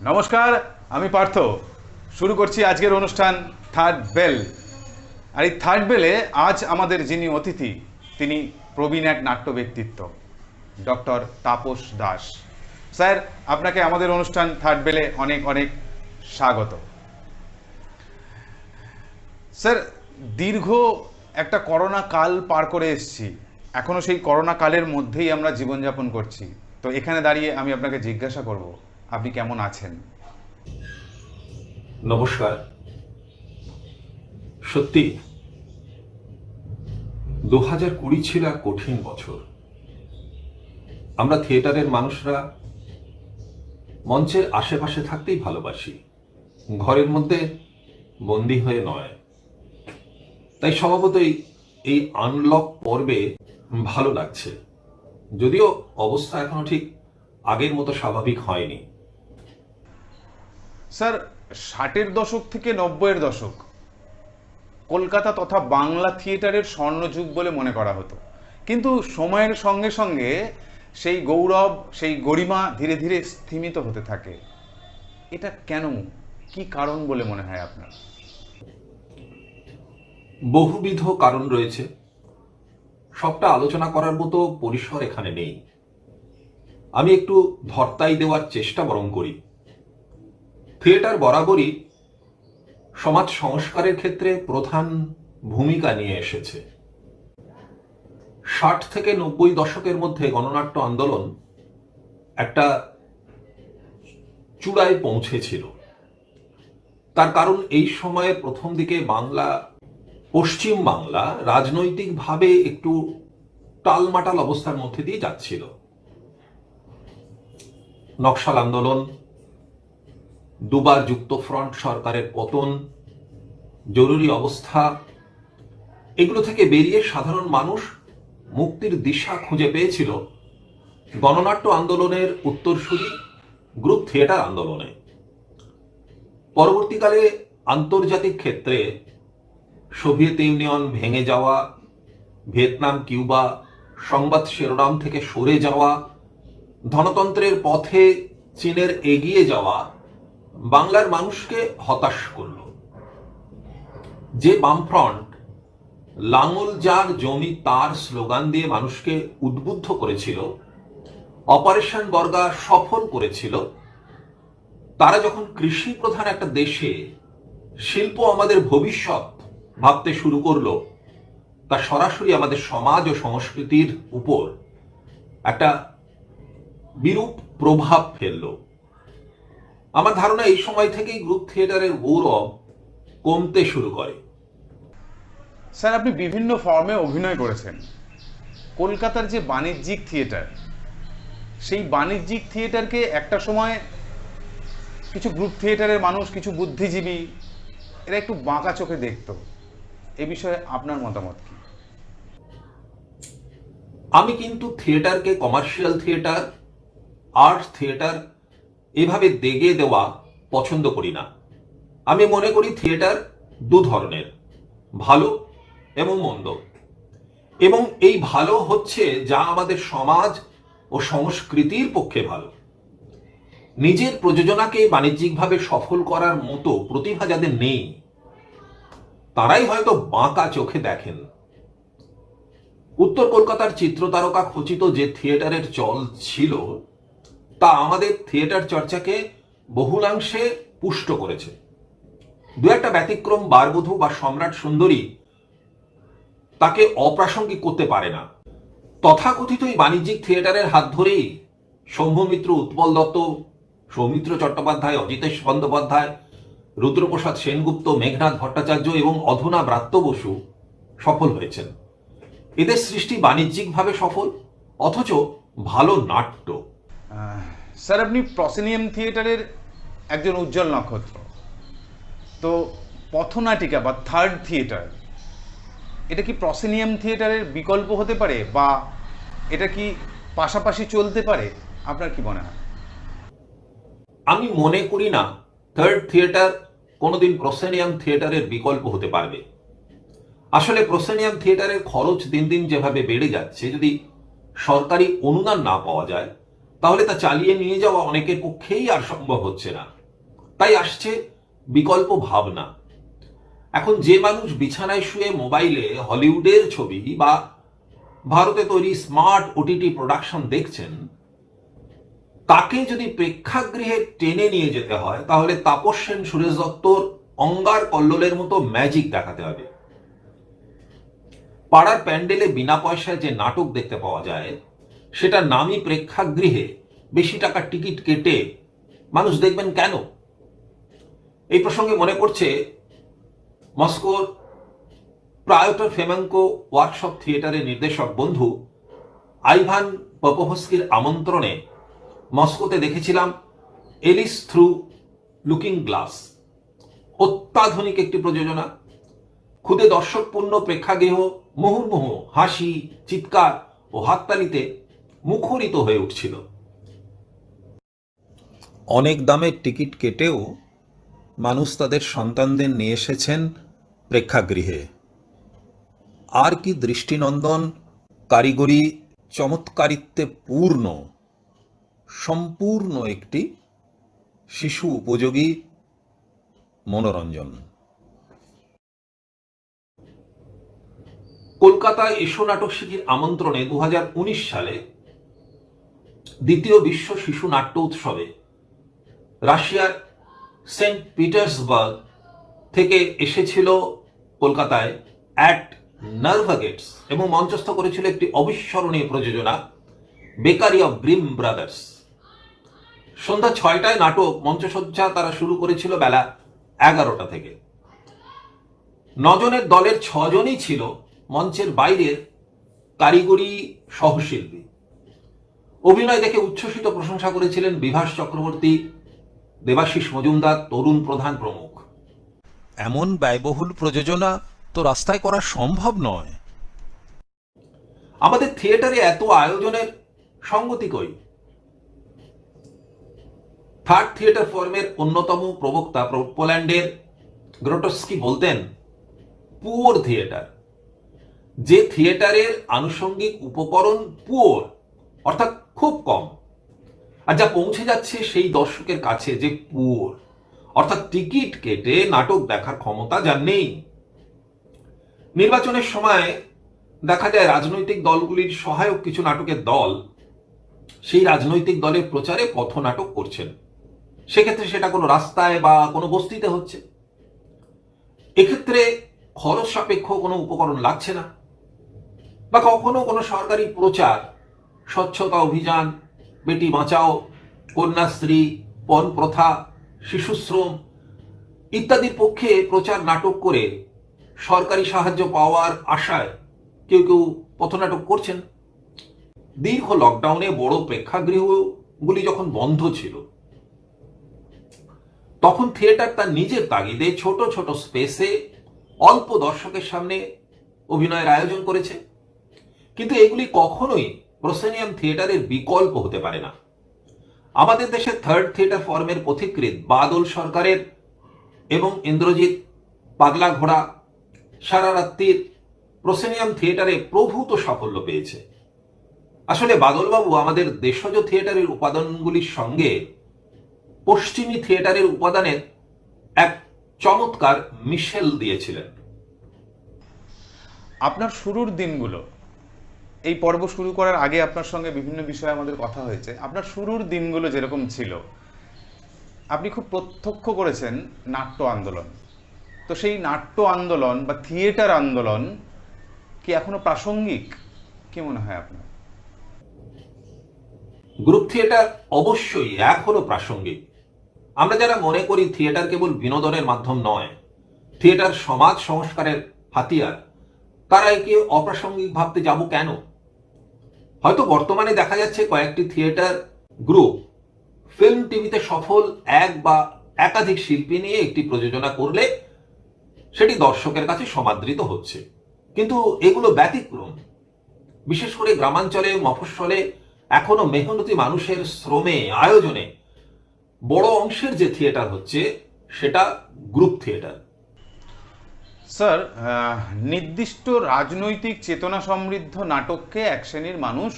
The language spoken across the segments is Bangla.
নমস্কার, আমি পার্থ। শুরু করছি আজকের অনুষ্ঠান থার্ড বেল। আর এই থার্ড বেলে আজ আমাদের যিনি অতিথি, তিনি প্রবীণ এক নাট্য ব্যক্তিত্ব, ডক্টর তাপস দাস। স্যার, আপনাকে আমাদের অনুষ্ঠান থার্ড বেলে অনেক অনেক স্বাগত। স্যার, দীর্ঘ একটা করোনা কাল পার করে এসেছি, এখনও সেই করোনা কালের মধ্যেই আমরা জীবনযাপন করছি। তো এখানে দাঁড়িয়ে আমি আপনাকে জিজ্ঞাসা করব, আপনি কেমন আছেন? নমস্কার। সত্যি 2020 ছিল এক কঠিন বছর। আমরা থিয়েটারের মানুষরা মঞ্চের আশেপাশে থাকতেই ভালোবাসি, ঘরের মধ্যে বন্দী হয়ে নয়। তাই স্বভাবতই এই আনলক পর্বে ভালো লাগছে, যদিও অবস্থা এখনো ঠিক আগের মতো স্বাভাবিক হয়নি। স্যার, 60-এর দশক থেকে 90-এর দশক কলকাতা তথা বাংলা থিয়েটারের স্বর্ণযুগ বলে মনে করা হতো। কিন্তু সময়ের সঙ্গে সঙ্গে সেই গৌরব, সেই গরিমা ধীরে ধীরে স্তিমিত হতে থাকে। এটা কেন, কি কারণ বলে মনে হয় আপনার? বহুবিধ কারণ রয়েছে, সবটা আলোচনা করার মতো পরিসর এখানে নেই। আমি একটু ধর্তাই দেওয়ার চেষ্টা বরং করি। থিয়েটার বরাবরই সমাজ সংস্কারের ক্ষেত্রে প্রধান ভূমিকা নিয়ে এসেছে। 60 থেকে 90 দশকের মধ্যে গণনাট্য আন্দোলন একটা চূড়ায় পৌঁছেছিল। তার কারণ এই সময়ের প্রথম দিকে পশ্চিম বাংলা রাজনৈতিকভাবে একটু টালমাটাল অবস্থার মধ্যে দিয়ে যাচ্ছিল। নকশাল আন্দোলন, দুবার যুক্তফ্রন্ট সরকারের পতন, জরুরি অবস্থা, এগুলো থেকে বেরিয়ে সাধারণ মানুষ মুক্তির দিশা খুঁজে পেয়েছিল গণনাট্য আন্দোলনের উত্তরসূরি গ্রুপ থিয়েটার আন্দোলনে। পরবর্তীকালে আন্তর্জাতিক ক্ষেত্রে সোভিয়েত ইউনিয়ন ভেঙে যাওয়া, ভিয়েতনাম, কিউবা সংবাদ শিরোনাম থেকে সরে যাওয়া, ধনতন্ত্রের পথে চীনের এগিয়ে যাওয়া বাংলার মানুষকে হতাশ করল। যে বামফ্রন্ট লাঙল যার জমি তার স্লোগান দিয়ে মানুষকে উদ্বুদ্ধ করেছিল, অপারেশন বর্গা সফল করেছিল, তারা যখন কৃষি প্রধান একটা দেশে শিল্প আমাদের ভবিষ্যৎ ভাবতে শুরু করলো, তা সরাসরি আমাদের সমাজ ও সংস্কৃতির উপর একটা বিরূপ প্রভাব ফেলল। আমার ধারণা এই সময় থেকেই গ্রুপ থিয়েটারের গৌরব কমতে শুরু করে। স্যার, আপনি বিভিন্ন ফর্মে অভিনয় করেছেন। কলকাতার যে বাণিজ্যিক থিয়েটার, সেই বাণিজ্যিক থিয়েটারকে একটা সময় কিছু গ্রুপ থিয়েটারের মানুষ, কিছু বুদ্ধিজীবী, এরা একটু বাঁকা চোখে দেখত। এ বিষয়ে আপনার মতামত কি? আমি কিন্তু থিয়েটারকে কমার্শিয়াল থিয়েটার, আর্ট থিয়েটার এভাবে দেগে দেওয়া পছন্দ করি না। আমি মনে করি থিয়েটার দু ধরনের, ভালো এবং মন্দ। এবং এই ভালো হচ্ছে যা আমাদের সমাজ ও সংস্কৃতির পক্ষে ভালো। নিজের প্রযোজনাকে বাণিজ্যিকভাবে সফল করার মতো প্রতিভা যাদের নেই, তারাই হয়তো বাঁকা চোখে দেখেন। উত্তর কলকাতার চিত্রতারকা খচিত যে থিয়েটারের চল ছিল, তা আমাদের থিয়েটার চর্চাকে বহুলাংশে পুষ্ট করেছে। দু একটা ব্যতিক্রম বারবধূ বা সম্রাট সুন্দরী তাকে অপ্রাসঙ্গিক করতে পারে না। তথাকথিত এই বাণিজ্যিক থিয়েটারের হাত ধরেই শম্ভুমিত্র, উৎপল দত্ত, সৌমিত্র চট্টোপাধ্যায়, অজিতেশ বন্দ্যোপাধ্যায়, রুদ্রপ্রসাদ সেনগুপ্ত, মেঘনাথ ভট্টাচার্য এবং অধুনা ব্রাত্য বসু সফল হয়েছেন। এদের সৃষ্টি বাণিজ্যিকভাবে সফল, অথচ ভালো নাট্য। স্যার, আপনি প্রসেনিয়াম থিয়েটারের একজন উজ্জ্বল নক্ষত্র। তো পথনাটিকা বা থার্ড থিয়েটার, এটা কি প্রসেনিয়াম থিয়েটারের বিকল্প হতে পারে, বা এটা কি পাশাপাশি চলতে পারে? আপনার কি মনে হয়? আমি মনে করি না থার্ড থিয়েটার কোনোদিন প্রসেনিয়াম থিয়েটারের বিকল্প হতে পারবে। আসলে প্রসেনিয়াম থিয়েটারের খরচ দিন দিন যেভাবে বেড়ে যাচ্ছে, যদি সরকারি অনুদান না পাওয়া যায়, তাহলে তা চালিয়ে নিয়ে যাওয়া অনেকের পক্ষেই আর সম্ভব হচ্ছে না। তাই আসছে বিকল্প ভাবনা। এখন যে মানুষ বিছানায় শুয়ে মোবাইলে হলিউডের ছবি বা ভারতে তৈরি স্মার্ট ওটিটি প্রোডাকশন দেখছেন, তাকে যদি প্রেক্ষাগৃহে টেনে নিয়ে যেতে হয় তাহলে তাপস সেন, সুরেশ দত্তর অঙ্গার কল্লোলের মতো ম্যাজিক দেখাতে হবে। পাড়ার প্যান্ডেলে বিনা পয়সায় যে নাটক দেখতে পাওয়া যায়, সেটা নামী প্রেক্ষাগৃহে বেশি টাকার টিকিট কেটে মানুষ দেখবেন কেন? এই প্রসঙ্গে মনে পড়ছে মস্কোর প্রায়োটর ফেমেঙ্কো ওয়ার্কশপ থিয়েটারের নির্দেশক বন্ধু আইভান পপোভস্কির আমন্ত্রণে মস্কোতে দেখেছিলাম এলিস থ্রু লুকিং গ্লাস। অত্যাধুনিক একটি প্রযোজনা, খুদে দর্শকপূর্ণ প্রেক্ষাগৃহ মুহুর্মুহু হাসি, চিৎকার ও হাততালিতে মুখরিত হয়ে উঠছিল। অনেক দামের টিকিট কেটেও মানুষ তাদের সন্তানদের নিয়ে এসেছেন প্রেক্ষাগৃহে। আর কি দৃষ্টিনন্দন, কারিগরি চমৎকারিত্বে পূর্ণ সম্পূর্ণ একটি শিশু উপযোগী মনোরঞ্জন। কলকাতায় এসো নাটক শিখির আমন্ত্রণে 2019 সালে দ্বিতীয় বিশ্ব শিশু নাট্য উৎসবে রাশিয়ার সেন্ট পিটার্সবার্গ থেকে এসেছিল কলকাতায় অ্যাট নার্ভা গেটস এবং মঞ্চস্থ করেছিল একটি অবিস্মরণীয় প্রযোজনা বেকারি অফ গ্রিম ব্রাদার্স। সন্ধ্যা 6টায় নাটক মঞ্চসজ্জা তারা শুরু করেছিল বেলা 11টা থেকে। 9 জনের দলের 6 জনই ছিল মঞ্চের বাইরের কারিগরি সহশিল্পী। অভিনয় দেখে উচ্ছ্বসিত প্রশংসা করেছিলেন বিভাস চক্রবর্তী, দেবাশিস মজুমদার, তরুণ প্রধান প্রমুখ। এমন ব্যয়বহুল প্রযোজনা তো রাস্তায় করা সম্ভব নয়। আমাদের থিয়েটারে এত আয়োজনের সঙ্গতি কই? থার্ড থিয়েটার ফর্মের অন্যতম প্রবক্তা পোল্যান্ডের গ্রোটস্কি বলতেন, পুওর থিয়েটার, যে থিয়েটারের আনুষঙ্গিক উপকরণ পুওর অর্থাৎ খুব কম, আর যা পৌঁছে যাচ্ছে সেই দর্শকের কাছে যে পুওর অর্থাৎ টিকিট কেটে নাটক দেখার ক্ষমতা যার নেই। নির্বাচনের সময় দেখা যায় রাজনৈতিক দলগুলির সহায়ক কিছু নাটকের দল সেই রাজনৈতিক দলের প্রচারে পথনাটক করছেন। সেক্ষেত্রে সেটা কোনো রাস্তায় বা কোনো বস্তিতে হচ্ছে। এক্ষেত্রে খরচ সাপেক্ষ কোনো উপকরণ লাগছে না, বা কখনো কোনো সরকারি প্রচার, স্বচ্ছতা অভিযান, বেটি বাঁচাও, কন্যাশ্রী, পণ প্রথা, শিশুশ্রম ইত্যাদির পক্ষে প্রচার নাটক করে সরকারি সাহায্য পাওয়ার আশায় কেউ কেউ পথনাটক করছেন। দীর্ঘ লকডাউনে বড় প্রেক্ষাগৃহগুলি যখন বন্ধ ছিল, তখন থিয়েটার তার নিজের তাগিদে ছোট ছোট স্পেসে অল্প দর্শকের সামনে অভিনয়ের আয়োজন করেছে। কিন্তু এগুলি কখনোই প্রসেনিয়াম থিয়েটারের বিকল্প হতে পারে না। আমাদের দেশে থার্ড থিয়েটার ফর্মের পথিকৃৎ বাদল সরকারের এবং ইন্দ্রজিৎ পাগলা ঘোড়া সারা রাত্রির প্রসেনিয়াম থিয়েটারে প্রভূত সাফল্য পেয়েছে। আসলে বাদলবাবু আমাদের দেশজ থিয়েটারের উপাদানগুলির সঙ্গে পশ্চিমী থিয়েটারের উপাদানের এক চমৎকার মিশেল দিয়েছিলেন। আপনার শুরুর দিনগুলো, এই পর্ব শুরু করার আগে আপনার সঙ্গে বিভিন্ন বিষয়ে আমাদের কথা হয়েছে, আপনার শুরুর দিনগুলো যেরকম ছিল, আপনি খুব প্রত্যক্ষ করেছেন নাট্য আন্দোলন। তো সেই নাট্য আন্দোলন বা থিয়েটার আন্দোলন কি এখনো প্রাসঙ্গিক? কি মনে হয় আপনার? গ্রুপ থিয়েটার অবশ্যই এখনো প্রাসঙ্গিক। আমরা যারা মনে করি থিয়েটার কেবল বিনোদনের মাধ্যম নয়, থিয়েটার সমাজ সংস্কারের হাতিয়ার, তারা একে অপ্রাসঙ্গিক ভাবতে যাব কেন? হয়তো বর্তমানে দেখা যাচ্ছে কয়েকটি থিয়েটার গ্রুপ ফিল্ম টিভিতে সফল এক বা একাধিক শিল্পী নিয়ে একটি প্রযোজনা করলে সেটি দর্শকের কাছে সমাদৃত হচ্ছে, কিন্তু এগুলো ব্যতিক্রম। বিশেষ করে গ্রামাঞ্চলে, মফস্বলে এখনো মেহনতি মানুষের শ্রমে, আয়োজনে বড় অংশের যে থিয়েটার হচ্ছে সেটা গ্রুপ থিয়েটার। স্যার, নির্দিষ্ট রাজনৈতিক চেতনা সমৃদ্ধ নাটককে এক শ্রেণীর মানুষ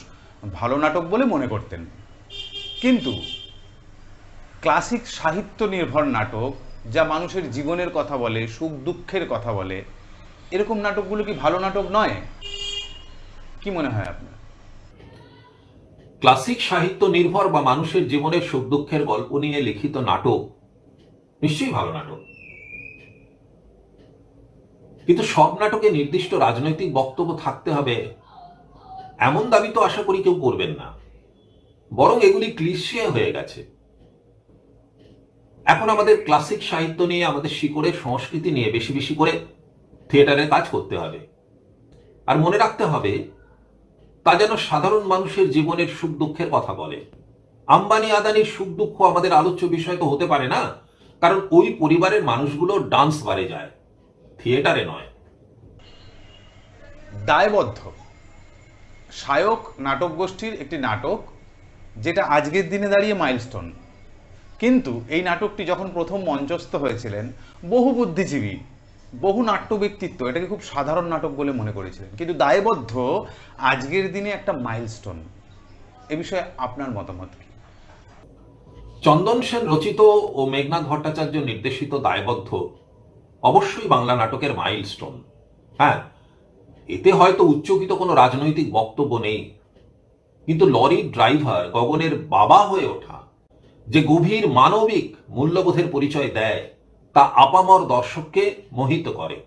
ভালো নাটক বলে মনে করতেন। কিন্তু ক্লাসিক সাহিত্য নির্ভর নাটক, যা মানুষের জীবনের কথা বলে, সুখ দুঃখের কথা বলে, এরকম নাটকগুলো কি ভালো নাটক নয়? কি মনে হয় আপনার? ক্লাসিক সাহিত্য নির্ভর বা মানুষের জীবনের সুখ দুঃখের গল্প নিয়ে লিখিত নাটক নিশ্চয়ই ভালো নাটক, কিন্তু সব নাটকে নির্দিষ্ট রাজনৈতিক বক্তব্য থাকতে হবে এমন দাবি তো আশা করি কেউ করবেন না। বরং এগুলি ক্লিশে হয়ে গেছে। এখন আমাদের ক্লাসিক সাহিত্য নিয়ে, আমাদের শিকড়ের সংস্কৃতি নিয়ে বেশি বেশি করে থিয়েটারে কাজ করতে হবে। আর মনে রাখতে হবে তা যেন সাধারণ মানুষের জীবনের সুখ দুঃখের কথা বলে। আম্বানি আদানির সুখ দুঃখ আমাদের আলোচ্য বিষয় তো হতে পারে না, কারণ ওই পরিবারের মানুষগুলো ডান্স বারে যায়, থিয়েটারে নয়। দায়বদ্ধ শায়ক নাটক গোষ্ঠীর একটি নাটক, যেটা আজকের দিনে দাঁড়িয়ে মাইলস্টোন। কিন্তু এই নাটকটি যখন প্রথম মঞ্চস্থ হয়েছিলেন, বহু বুদ্ধিজীবী, বহু নাট্য ব্যক্তিত্ব এটাকে খুব সাধারণ নাটক বলে মনে করেছিলেন। কিন্তু দায়বদ্ধ আজকের দিনে একটা মাইলস্টোন। এ বিষয়ে আপনার মতামত কি? চন্দন সেন রচিত ও মেঘনাথ ভট্টাচার্য নির্দেশিত দায়বদ্ধ অবশ্যই বাংলা নাটকের মাইলস্টোন। হ্যাঁ, এতে হয়তো উচ্চকিত কোনো রাজনৈতিক বক্তব্য নেই, কিন্তু লরির ড্রাইভার গগনের বাবা হয়ে ওঠা যে গভীর মানবিক মূল্যবোধের পরিচয় দেয়, তা আপামর দর্শককে মোহিত করে।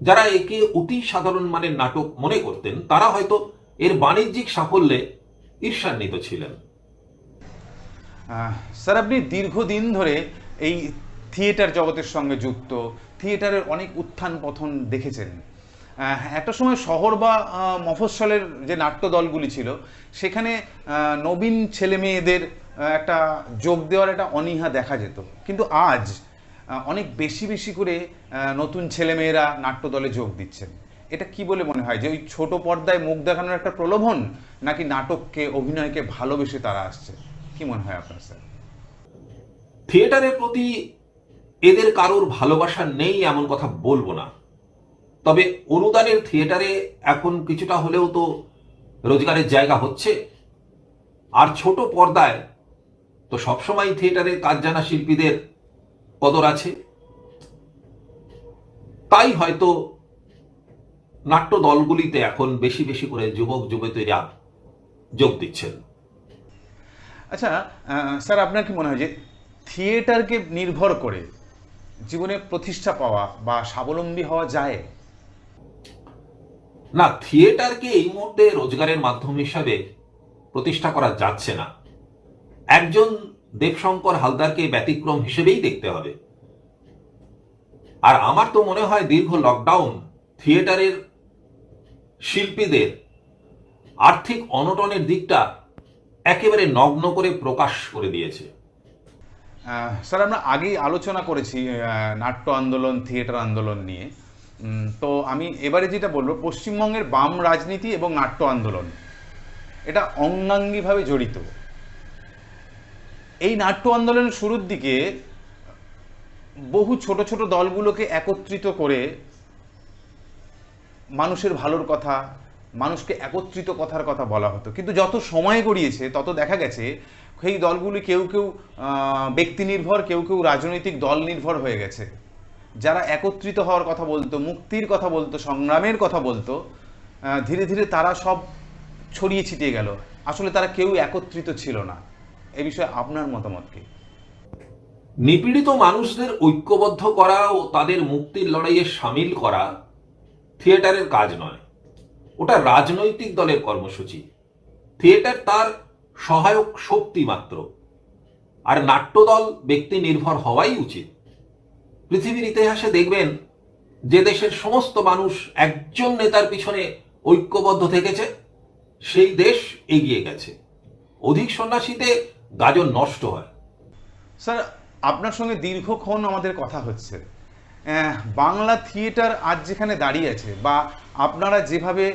যারা একে অতি সাধারণ মানের নাটক মনে করতেন, তারা হয়তো এর বাণিজ্যিক সাফল্যে ঈর্ষান্বিত ছিলেন। স্যার, আপনি দীর্ঘদিন ধরে এই থিয়েটার জগতের সঙ্গে যুক্ত, থিয়েটারের অনেক উত্থান পতন দেখেছেন। একটা সময় শহর বা মফস্বলের যে নাট্য দলগুলি ছিল, সেখানে নবীন ছেলে মেয়েদের একটা যোগ দেওয়ার একটা অনীহা দেখা যেত। কিন্তু আজ অনেক বেশি বেশি করে নতুন ছেলেমেয়েরা নাট্য দলে যোগ দিচ্ছেন। এটা কি বলে মনে হয়, যে ওই ছোট পর্দায় মুখ দেখানোর একটা প্রলোভন, নাকি নাটককে, অভিনয়কে ভালোবেসে তারা আসছে? কি মনে হয় আপনার স্যার? থিয়েটারের প্রতি এদের কারোর ভালোবাসা নেই এমন কথা বলবো না, তবে অনুদানের থিয়েটারে এখন কিছুটা হলেও তো রোজগারের জায়গা হচ্ছে। আর ছোট পর্দায় তো সবসময় থিয়েটারে কাজ জানা শিল্পীদের কদর আছে। তাই হয়তো নাট্য দলগুলিতে এখন বেশি বেশি করে যুবক যুবতীরা যোগ দিচ্ছেন। আচ্ছা স্যার, আপনার কি মনে হয় যে থিয়েটারকে নির্ভর করে জীবনে প্রতিষ্ঠা পাওয়া বা স্বাবলম্বী হওয়া যায়? না, থিয়েটারকে এই মুহূর্তে রোজগারের মাধ্যম হিসাবে প্রতিষ্ঠা করা যাচ্ছে না। একজন দেবশঙ্কর হালদারকে ব্যতিক্রম হিসেবেই দেখতে হবে। আর আমার তো মনে হয় দীর্ঘ লকডাউন থিয়েটারের শিল্পীদের আর্থিক অনটনের দিকটা একেবারে নগ্ন করে প্রকাশ করে দিয়েছে। স্যার, আমরা আগেই আলোচনা করেছি নাট্য আন্দোলন, থিয়েটার আন্দোলন নিয়ে। তো আমি এবারে যেটা বলবো, পশ্চিমবঙ্গের বাম রাজনীতি এবং নাট্য আন্দোলন এটা অঙ্গাঙ্গিভাবে জড়িত। এই নাট্য আন্দোলনের শুরুর দিকে বহু ছোট ছোট দলগুলোকে একত্রিত করে মানুষের ভালোর কথা, মানুষকে একত্রিত কথার কথা বলা হতো। কিন্তু যত সময় গড়িয়েছে তত দেখা গেছে সেই দলগুলি কেউ কেউ ব্যক্তি নির্ভর, কেউ কেউ রাজনৈতিক দল নির্ভর হয়ে গেছে। যারা একত্রিত হওয়ার কথা বলতো, মুক্তির কথা বলতো, সংগ্রামের কথা বলতো, ধীরে ধীরে তারা সব ছড়িয়ে ছিটিয়ে গেল। আসলে তারা কেউ একত্রিত ছিল না। এ বিষয়ে আপনার মতামত কি? নিপীড়িত মানুষদের ঐক্যবদ্ধ করা ও তাদের মুক্তির লড়াইয়ে সামিল করা থিয়েটারের কাজ নয়, ওটা রাজনৈতিক দলের কর্মসূচি। থিয়েটার তার সহায়ক শক্তি মাত্র। আর নাট্যদল ব্যক্তি নির্ভর হওয়াই উচিত। পৃথিবীর ইতিহাসে দেখবেন যে দেশের সমস্ত মানুষ একজন নেতার পিছনে ঐক্যবদ্ধ থেকেছে, সেই দেশ এগিয়ে গেছে। অধিক সন্ন্যাসীতে গাজন নষ্ট হয়। স্যার, আপনার সঙ্গে দীর্ঘক্ষণ আমাদের কথা হচ্ছে। বাংলা থিয়েটার আজ যেখানে দাঁড়িয়ে আছে, বা আপনারা যেভাবে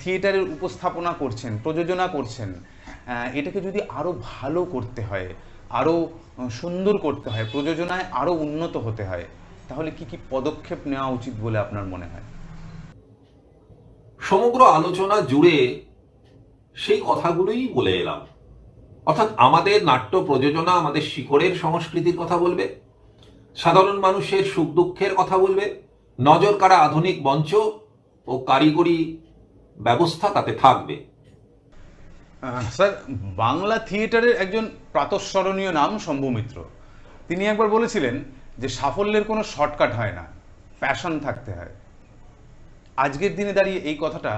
থিয়েটারের উপস্থাপনা করছেন, প্রযোজনা করছেন, এটাকে যদি আরও ভালো করতে হয়, আরও সুন্দর করতে হয়, প্রযোজনায় আরও উন্নত হতে হয়, তাহলে কি কি পদক্ষেপ নেওয়া উচিত বলে আপনার মনে হয়? সমগ্র আলোচনা জুড়ে সেই কথাগুলোই বলে এলাম। অর্থাৎ আমাদের নাট্য প্রযোজনা আমাদের শিকড়ের সংস্কৃতির কথা বলবে, সাধারণ মানুষের সুখ দুঃখের কথা বলবে, নজর কাড়া আধুনিক মঞ্চ ও কারিগরি ব্যবস্থা তাতে থাকবে। স্যার, বাংলা থিয়েটারের একজন প্রাতঃস্মরণীয় নাম শম্ভু মিত্র। তিনি একবার বলেছিলেন যে সাফল্যের কোনো শর্টকাট হয় না, প্যাশন থাকতে হয়। আজকের দিনে দাঁড়িয়ে এই কথাটা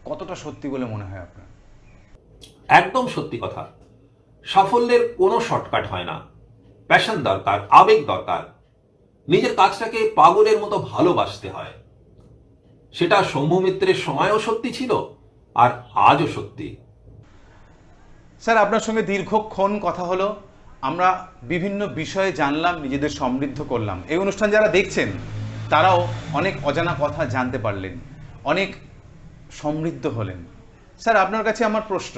কতটা সত্যি বলে মনে হয় আপনার? একদম সত্যি কথা। সাফল্যের কোনো শর্টকাট হয় না, প্যাশন দরকার, আবেগ দরকার, নিজের কাজটাকে পাগলের মতো ভালোবাসতে হয়। সেটা শম্ভু মিত্রের সময়ও সত্যি ছিল, আর আজও সত্যি। স্যার, আপনার সঙ্গে দীর্ঘক্ষণ কথা হলো, আমরা বিভিন্ন বিষয়ে জানলাম, নিজেদের সমৃদ্ধ করলাম। এই অনুষ্ঠান যারা দেখছেন তারাও অনেক অজানা কথা জানতে পারলেন, অনেক সমৃদ্ধ হলেন। স্যার, আপনার কাছে আমার প্রশ্ন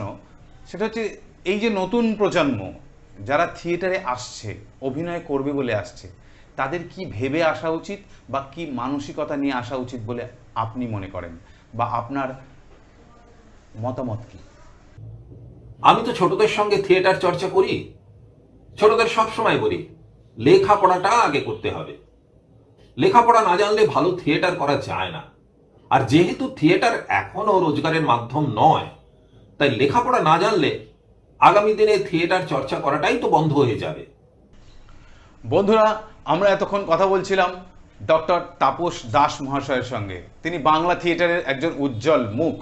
সেটা হচ্ছে, এই যে নতুন প্রজন্ম যারা থিয়েটারে আসছে, অভিনয় করবে বলে আসছে, তাদের কি ভেবে আসা উচিত বা কি মানসিকতা নিয়ে আসা উচিত বলে আপনি মনে করেন, বা আপনার মতামত কি? আমি তো ছোটদের সঙ্গে থিয়েটার চর্চা করি, ছোটদের সবসময় বলি লেখাপড়াটা আগে করতে হবে। লেখাপড়া না জানলে ভালো থিয়েটার করা যায় না। আর যেহেতু থিয়েটার এখনো রোজগারের মাধ্যম নয়, তাই লেখাপড়া না জানলে আগামী দিনে থিয়েটার চর্চা করাটাই তো বন্ধ হয়ে যাবে। বন্ধুরা, আমরা এতক্ষণ কথা বলছিলাম ডক্টর তাপস দাস মহাশয়ের সঙ্গে। তিনি বাংলা থিয়েটারের একজন উজ্জ্বল মুখ,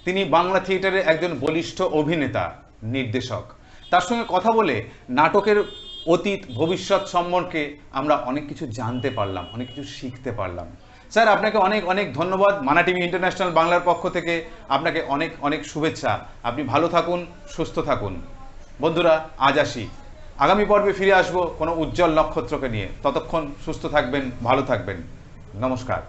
তিনি বাংলা থিয়েটারের একজন বলিষ্ঠ অভিনেতা, নির্দেশক। তার সঙ্গে কথা বলে নাটকের অতীত ভবিষ্যৎ সম্পর্কে আমরা অনেক কিছু জানতে পারলাম, অনেক কিছু শিখতে পারলাম। স্যার, আপনাকে অনেক অনেক ধন্যবাদ। মানা টিভি ইন্টারন্যাশনাল বাংলার পক্ষ থেকে আপনাকে অনেক অনেক শুভেচ্ছা। আপনি ভালো থাকুন, সুস্থ থাকুন। বন্ধুরা, আজ আসি, আগামী পর্বে ফিরে আসবো কোনো উজ্জ্বল নক্ষত্রকে নিয়ে। ততক্ষণ সুস্থ থাকবেন, ভালো থাকবেন। নমস্কার।